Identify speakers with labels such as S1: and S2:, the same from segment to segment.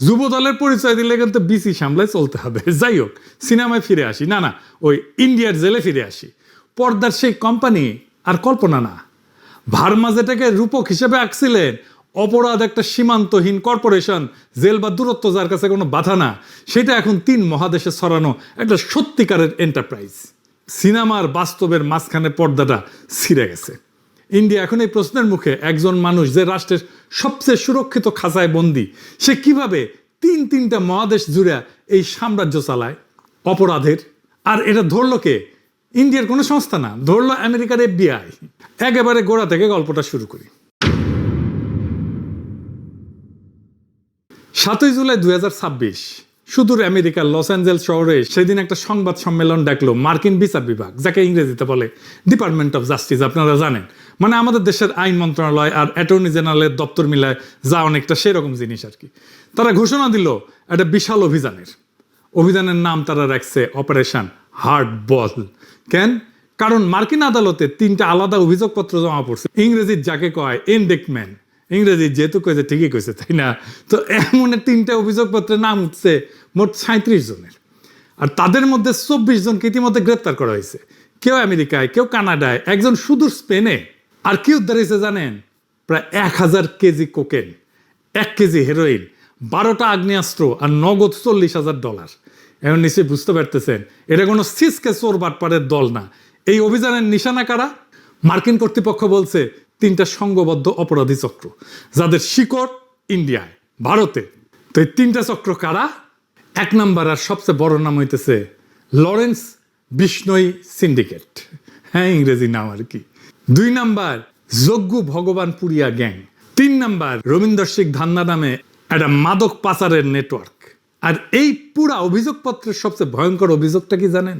S1: যুব দলের পরিচয় দিলে কিন্তু বিসি সামলায় চলতে হবে। যাই হোক, সিনেমায় ফিরে আসি। না, ওই ইন্ডিয়ার জেলে ফিরে আসি। পর্দার সেই কোম্পানি আর কল্পনা না। ভার্মা যেটাকে রূপক হিসেবে আঁকছিলেন, অপরাধ একটা সীমান্তহীন কর্পোরেশন, জেল বা দূরত্ব যার কাছে কোনো বাধা না, সেটা এখন 3 মহাদেশে ছড়ানো একটা সত্যিকারের এন্টারপ্রাইজ। সিনেমার বাস্তবের মাঝখানে পর্দাটা ছিঁড়ে গেছে। ইন্ডিয়া এখন এই প্রশ্নের মুখে, একজন মানুষ যে রাষ্ট্রের সবচেয়ে সুরক্ষিত খাঁচায় বন্দী, সে কিভাবে তিনটা মহাদেশ জুড়ে এই সাম্রাজ্য চালায় অপরাধের। আর এটা ধরল কে? ইন্ডিয়ার কোনো সংস্থা না, ধরল আমেরিকার FBI। একেবারে গোড়া থেকে গল্পটা শুরু করি। 7 জুলাই 2026 সুদূর আমেরিকার লস অ্যাঞ্জেলস শহরে সেদিন একটা সংবাদ সম্মেলন ডাকলো মার্কিন বিচার বিভাগ, যাকে ইংরেজিতে বলে ডিপার্টমেন্ট অফ জাস্টিস। আপনারা জানেন, মানে আমাদের দেশের আইন মন্ত্রণালয় আর অ্যাটর্নি জেনারেলের দপ্তর মিলায় যা অনেকটা সেরকম জিনিস আর কি। তারা ঘোষণা দিল একটা বিশাল অভিযানের নাম তারা রাখছে অপারেশন হার্ড বল। কেন? কারণ মার্কিন আদালতে 3টা আলাদা অভিযোগপত্র জমা পড়ছে। ইংরেজির যাকে কয় ইনডেক্টমেন্ট, ইংরেজি যেহেতু কয়েছে ঠিকই কয়েছে, তাই না? তো এমন 3টা অভিযোগপত্রের নাম উঠছে মোট 37 জনের। আর তাদের মধ্যে 24 জনকে ইতিমধ্যে গ্রেপ্তার করা হয়েছে। কেউ আমেরিকায়, কেউ কানাডায়, একজন সুদূর স্পেনে। আর কি উদ্ধার হয়েছে জানেন? প্রায় 1000 কেজি কোকেন, 1 কেজি হেরোইন, 12টা আগ্নেয়াস্ত্র আর নগদ $40,000। এখন নিশ্চয়ই বুঝতে পারতেছেন, এটা কোনো সিসকে চোর বাটপাড়ের দল না। এই অভিযানের নিশানা কারা? মার্কিন কর্তৃপক্ষ বলছে 3টা সংঘবদ্ধ অপরাধী চক্র, যাদের শিকড় ইন্ডিয়ায়, ভারতে। তো এই 3টা চক্র কারা? 1 নাম্বার আর সবচেয়ে বড় নাম হইতেছে লরেন্স বিষ্ণই সিন্ডিকেট। হ্যাঁ, ইংরেজি নাম আর কি। 2 নাম্বার যজ্ঞু ভগবান পুরিয়া গ্যাং। 3 নাম্বার রবীন্দ্র সিং ধান্না নামে একটা মাদক পাচারের নেটওয়ার্ক। আর এই পুরা অভিযোগপত্রের সবচেয়ে ভয়ঙ্কর অভিযোগটা কি জানেন?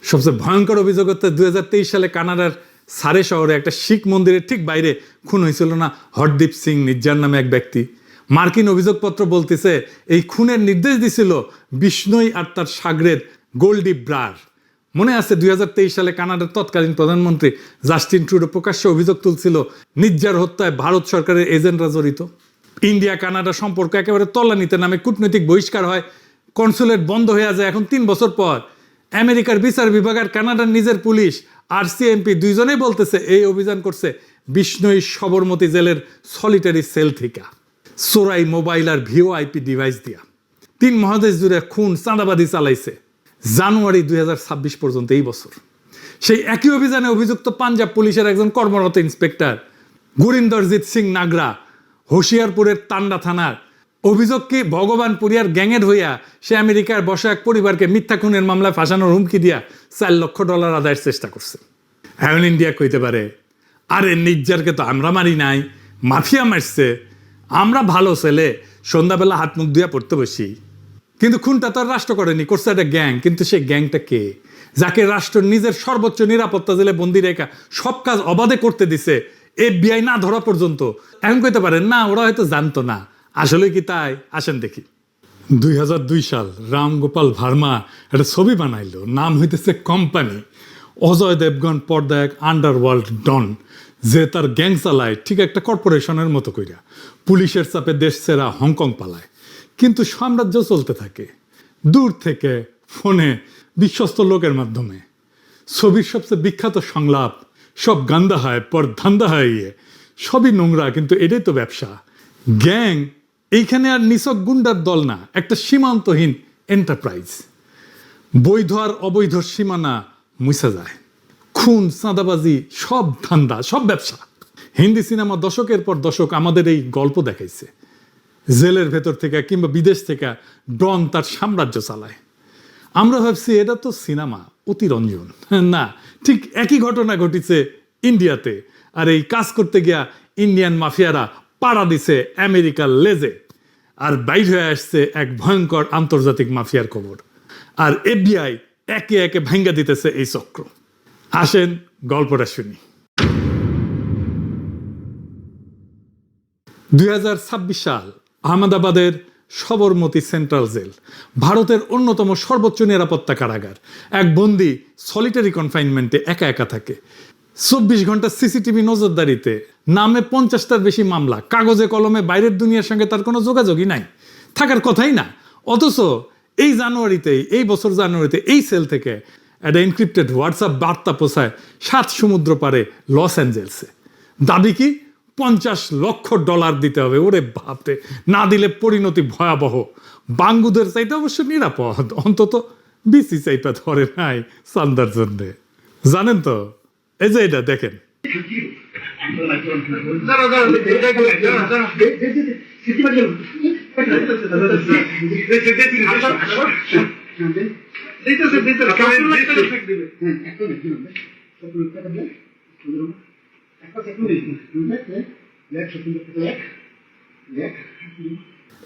S1: সবচেয়ে ভয়ঙ্কর অভিযোগ হচ্ছে 2023 সালে কানাডার সারে শহরে একটা শিখ মন্দিরের ঠিক বাইরে খুন হয়েছিল না হরদীপ সিং নির্জার নামে এক ব্যক্তি। মার্কিন অভিযোগপত্র বলতেছে এই খুনের নির্দেশ দিছিল বিষ্ণই আর তার সাগরেদ গোল্ডি ব্রার। মনে আছে 2023 সালে কানাডার তৎকালীন প্রধানমন্ত্রী জাস্টিন ট্রুডো প্রকাশ্যে অভিযোগ তুলছিল নির্জার হত্যায় ভারত সরকারের এজেন্টরা জড়িত। ইন্ডিয়া কানাডা সম্পর্ক একেবারে তলানিতে নামে, কূটনৈতিক বহিষ্কার হয়, কনসুলেট বন্ধ হয়ে যায়। এখন 3 বছর পর আমেরিকার বিচার বিভাগ আর কানাডার নিজের পুলিশ RCMP দুইজনেই বলতেছে এই অভিযান করছে বিষ্ণই সবরমতী জেলের সলিটারি সেল থেকে, চোরাই মোবাইল আর VoIP ডিভাইস দিয়া 3 মহাদেশ জুড়ে খুন চাঁদাবাদি চালাইছে জানুয়ারি 2026 পর্যন্ত এই বছর। সেই একই অভিযানে অভিযুক্ত পাঞ্জাব পুলিশের একজন কর্মরত ইন্সপেক্টর গুরিন্দরজিৎ সিং নাগরা হোশিয়ারপুরের তান্ডা থানার। অভিযোগ কি ভগবান পুরিয়ার গ্যাংয়ের হইয়া সে আমেরিকার বসা এক পরিবারকে মিথ্যা খুনের মামলায় ফাঁসানোর হুমকি দিয়া $4 লক্ষ আদায়ের চেষ্টা করছে। এখন ইন্ডিয়া কইতে পারে আরে নির্জারকে তো আমরা মারি নাই, মাফিয়া মারছে, আমরা ভালো ছেলে, সন্ধ্যাবেলা হাত মুখ ধুয়া পড়তে বসি। কিন্তু খুনটা তো রাষ্ট্র করেনি, করছে একটা গ্যাং। কিন্তু সেই গ্যাংটা কে? যাকে রাষ্ট্র নিজের সর্বোচ্চ নিরাপত্তা জেলে বন্দি রেখা সব কাজ অবাধে করতে দিছে, FBI না ধরা পর্যন্ত। এখন কইতে পারেন না ওরা হয়তো জানতো না। আসলে কি তাই? আসেন দেখি। 2002 সাল রামগোপাল ভার্মা একটা ছবি বানাইলো, নাম হইতেছে কোম্পানি। অজয় দেবগন পর্দা এক আন্ডারওয়ার্ল্ড ডন, যে তার গ্যাং চালায় ঠিক একটা কর্পোরেশনের মতো কইরা। পুলিশের চাপে দেশ ছেড়া হংকং পালায়, কিন্তু সাম্রাজ্য চলতে থাকে দূর থেকে, ফোনে, বিশ্বস্ত লোকের মাধ্যমে। ছবির সবচেয়ে বিখ্যাত সংলাপ, সব গান্দা হয় পর ধান্দা হয়, সবই নোংরা, কিন্তু এটাই তো ব্যবসা। গ্যাং এইখানে আর নিছক গুন্ডার দল না, একটা সীমান্তহীন এন্টারপ্রাইজ। বৈধ আর অবৈধ সীমানা মুছে যায়। খুন, চাঁদাবাজি, সব ধান্দা, সব ব্যবসা। হিন্দি সিনেমা দশকের পর দশক আমাদের এই গল্প দেখাইছে। জেলের ভেতর থেকে কিংবা বিদেশ থেকে ডন তার সাম্রাজ্য চালায়। আমরা ভাবছি এটা তো সিনেমা, অতিরঞ্জন। না, ঠিক একই ঘটনা ঘটিছে ইন্ডিয়াতে। আর এই কাজ করতে গিয়া ইন্ডিয়ান মাফিয়ারা পাড়া দিছে আমেরিকার লেজে। আর বাইর হয়ে আসছে এক ভয়ঙ্কর আন্তর্জাতিক মাফিয়ার খবর। আর FBI একে একে ভাঙ্গা দিতেছে এই চক্র। আসেন গল্পটা শুনি। 2026 সাল, আহমেদাবাদের সবরমতী সেন্ট্রাল জেল, ভারতের অন্যতম সর্বোচ্চ নিরাপত্তা কারাগার। এক বন্দী সলিটারি কনফাইনমেন্টে একা একা থাকে। 24 ঘন্টা সিসিটিভি নজরদারিতে, নামে 50টার বেশি মামলা, কাগজে কলমে বাইরের দুনিয়ার সঙ্গে তার কোনো যোগাযোগই নাই, থাকার কথাই না। অথচ এই বছর জানুয়ারিতে এই সেল থেকে একটা এনক্রিপ্টেড হোয়াটসঅ্যাপ বার্তা পৌঁছায় 7 সমুদ্র পারে লস অ্যাঞ্জেলসে। দাবি কি? $50 লক্ষ দিতে হবে। ওরে বাপরে, না দিলে পরিণতি ভয়াবহ। বাঙ্গুদের চাইতে অবশ্য নিরাপদ, অন্তত বিসি চাইটা ধরে নাই চান্দার জন্যে। জানেন তো, এই যে এটা দেখেন,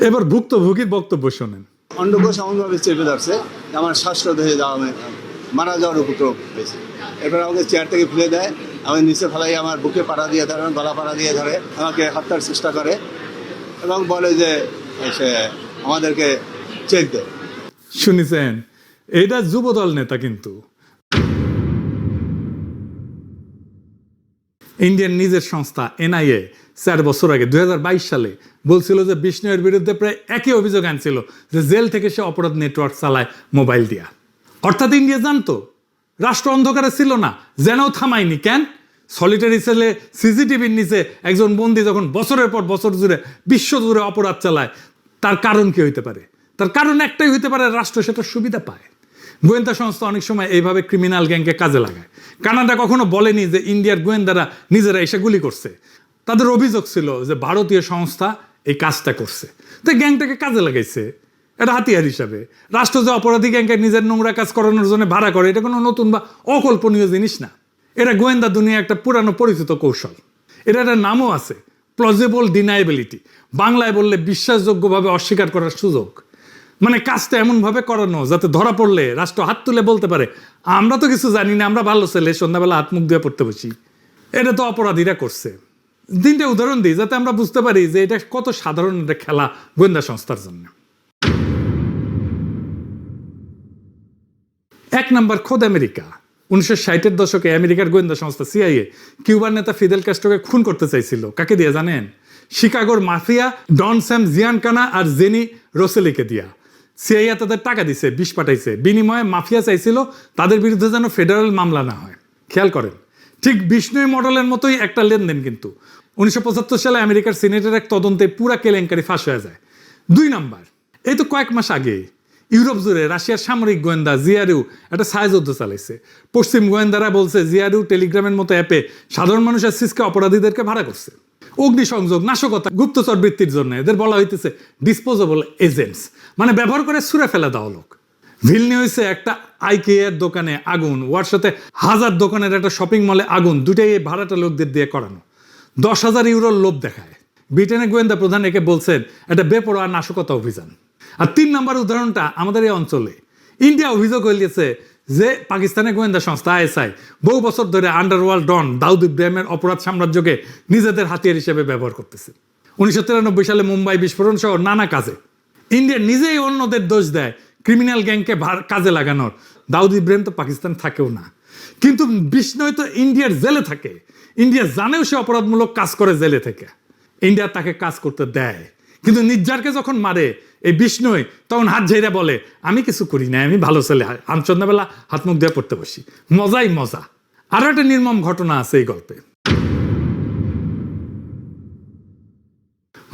S1: এবার ভুক্তভোগীর বক্তব্য শোনেন।
S2: অন্ডকোষ এমনভাবে চেপে ধরছে আমার শ্বাসরোধ হয়ে যাওয়া, মারা যাওয়ার উপক্রম হয়েছে। এরপর আমাকে চেয়ার থেকে ফেলে দেয়, আমি নিচে ফেলাই, আমার বুকে পাড়া দিয়ে ধরে, গলা পাড়া দিয়ে ধরে আমাকে হত্যার চেষ্টা করে এবং বলে যে সে আমাদেরকে চেক দেয়।
S1: শুনেছেন, এটা যুবদল নেতা কিন্তু ইন্ডিয়ান নিজের সংস্থা এনআইএ 4 বছর আগে 2022 সালে বলছিল যে বিষ্ণুয়ের বিরুদ্ধে প্রায় একই অভিযোগ আনছিল যে জেল থেকে সে অপরাধ নেটওয়ার্ক চালায় মোবাইল দিয়া। অর্থাৎ ইন্ডিয়া জানতো, রাষ্ট্র অন্ধকারে ছিল না, যেন থামায়নি। কেন? সলিটারি সেলে সিসিটিভির নিচে একজন বন্দী যখন বছরের পর বছর জুড়ে বিশ্ব জুড়ে অপরাধ চালায়, তার কারণ কি হইতে পারে? তার কারণ একটাই হইতে পারে, রাষ্ট্র সেটা সুবিধা পায়। গোয়েন্দা সংস্থা অনেক সময় এইভাবে ক্রিমিনাল গ্যাংকে কাজে লাগায়। কানাডা কখনো বলেনি যে ইন্ডিয়ার গোয়েন্দারা নিজেরা এসে গুলি করছে। তাদের অভিযোগ ছিল যে ভারতীয় সংস্থা এই কাজটা করছে, তো গ্যাংটাকে কাজে লাগাইছে এটা হাতিয়ার হিসাবে। রাষ্ট্র যে অপরাধী গ্যাংকে নিজের নোংরা কাজ করানোর জন্য ভাড়া করে, এটা কোনো নতুন বা অকল্পনীয় জিনিস না। এটা গোয়েন্দা দুনিয়া একটা পুরানো পরিচিত কৌশল। এটা একটা নামও আছে, প্লজিবল ডিনাইবিলিটি। বাংলায় বললে বিশ্বাসযোগ্যভাবে অস্বীকার করার সুযোগ। মানে কাজটা এমনভাবে করানো যাতে ধরা পড়লে রাষ্ট্র হাত তুলে বলতে পারে, আমরা তো কিছু জানি না, আমরা ভালো ছেলে, সন্ধ্যাবেলা হাত মুখ দিয়ে পড়তে বসি। এটা তো অপরাধীরা করছে। 3টে উদাহরণ দিই যাতে আমরা বুঝতে পারি যে এটা কত সাধারণ একটা খেলা গোয়েন্দা সংস্থার জন্য। 1 নম্বর, খোদ আমেরিকা। 1960-এর দশকে আমেরিকার গোয়েন্দা সংস্থা সিআইএ কিউবার নেতা ফিদেল ক্যাস্ট্রোকে খুন করতে চাইছিল। কাকে দিয়ে জানেন? শিকাগোর মাফিয়া ডন স্যাম জিয়ানকানা আর জেনি রোসেলিকে দিয়া। সিআইএ তাদের টাকা দিছে, বিষ পাঠাইছে, বিনিময়ে মাফিয়া চাইছিল তাদের বিরুদ্ধে যেন ফেডারেল মামলা না হয়। খেয়াল করেন, ঠিক বিষ্ণুই মডেলের মতোই একটা লেনদেন। কিন্তু 1975 সালে আমেরিকার সিনেটের এক তদন্তে পুরা কেলেঙ্কারি ফাঁস হয়ে যায়। 2 নম্বর, এই তো কয়েক মাস আগে ইউরোপ জুড়ে রাশিয়ার সামরিক গোয়েন্দা জিআরইউ একটা ছায়াযুদ্ধ চালাইছে। পশ্চিম গোয়েন্দারা বলছে জিআরইউ টেলিগ্রামের মতো অ্যাপে সাধারণ মানুষের সিসকে অপরাধীদেরকে ভাড়া করছে অগ্নিসংযোগ, নাশকতা, গুপ্তচর বৃত্তির জন্য। এদের বলা হইতেছে ডিসপোজেবল এজেন্টস, মানে ব্যবহার করে ছুঁড়ে ফেলে দেওয়া লোক। ভিলনিউসে একটা আইকেয়ার দোকানে আগুন, ওয়ারসাতে 1000 দোকানের একটা শপিং মলে আগুন, দুটাই এই ভাড়াটা লোকদের দিয়ে করানো। 10,000 ইউরোর লোভ দেখায়। ব্রিটেনের গোয়েন্দা প্রধান একে বলছেন একটা বেপরোয়া নাশকতা অভিযান। আর 3 নম্বর উদাহরণটা আমাদের এই অঞ্চলে। ইন্ডিয়া অভিযোগ হইলেছে যে পাকিস্তানের গোয়েন্দা সংস্থা আইএসআই বহু বছর ধরে আন্ডারওয়ার্ল্ড ডন দাউদ ইব্রাহিমের অপরাধ সাম্রাজ্যকে নিজেদের হাতিয়ার হিসেবে ব্যবহার করতেছে। 1993 সালে মুম্বাই বিস্ফোরণ সহ নানা কাজে ইন্ডিয়া নিজেই অন্যদের দোষ দেয় ক্রিমিনাল গ্যাংকে কাজে লাগানোর। দাউদ ইব্রাহিম তো পাকিস্তান থাকেও না, কিন্তু বিষ্ণয় তো ইন্ডিয়ার জেলে থাকে। ইন্ডিয়া জানেও সে অপরাধমূলক কাজ করে জেলে থেকে, ইন্ডিয়া তাকে কাজ করতে দেয়। কিন্তু নির্জারকে যখন মারে এই বিষ্ণুই, তখন হাত ঝেড়ে বলে আমি কিছু করি না, আমি ভালো ছেলে, আমি সন্ধ্যাবেলা হাত মুখ দিয়ে পড়তে বসি। মজাই মজা। আরো একটা নির্মম ঘটনা আছে এই গল্পে।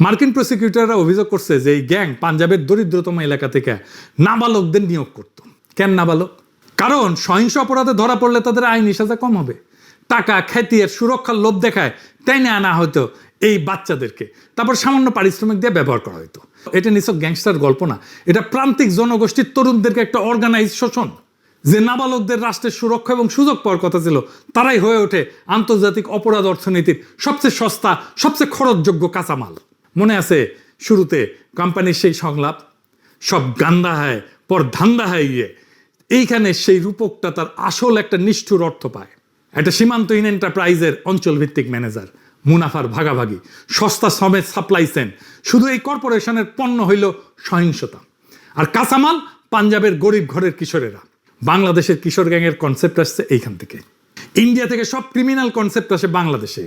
S1: মার্কিন প্রসিকিউটররা অভিযোগ করছে যে এই গ্যাং পাঞ্জাবের দরিদ্রতম এলাকা থেকে নাবালকদের নিয়োগ করত। কেন নাবালক? কারণ সহিংস অপরাধে ধরা পড়লে তাদের আইনি সাজা কম হবে। টাকা, খ্যাতি আর সুরক্ষার লোভ দেখায় টেনে আনা হয়তো এই বাচ্চাদেরকে, তারপর সামান্য পারিশ্রমিক দিয়ে ব্যবহার করা হতো। এটা নিছক গ্যাংস্টার গল্প না, এটা প্রান্তিক জনগোষ্ঠীর তরুণদেরকে একটা অর্গানাইজ শোষণ। যে নাবালকদের রাষ্ট্রের সুরক্ষা এবং সুযোগ পাওয়ার কথা ছিল, তারাই হয়ে ওঠে আন্তর্জাতিক অপরাধ অর্থনীতির সবচেয়ে সস্তা, সবচেয়ে খরচযোগ্য কাঁচামাল। মনে আছে শুরুতে কোম্পানির সেই সংলাপ, সব গান্দা হয় পর ধান্দা হয় ইয়ে। এইখানে সেই রূপকটা তার আসল একটা নিষ্ঠুর অর্থ পায়। একটা সীমান্তহীন এন্টারপ্রাইজের অঞ্চলভিত্তিক ম্যানেজার, মুনাফার ভাগাভাগি, সস্তা শ্রমের সাপ্লাই চেইন। শুধু এই কর্পোরেশনের পণ্য হইল সহিংসতা, আর কাঁচামাল পাঞ্জাবের গরিব ঘরের কিশোরেরা। বাংলাদেশের কিশোর গ্যাংয়ের কনসেপ্ট আসছে এইখান থেকে। ইন্ডিয়া থেকে সব ক্রিমিনাল কনসেপ্ট আসে বাংলাদেশে।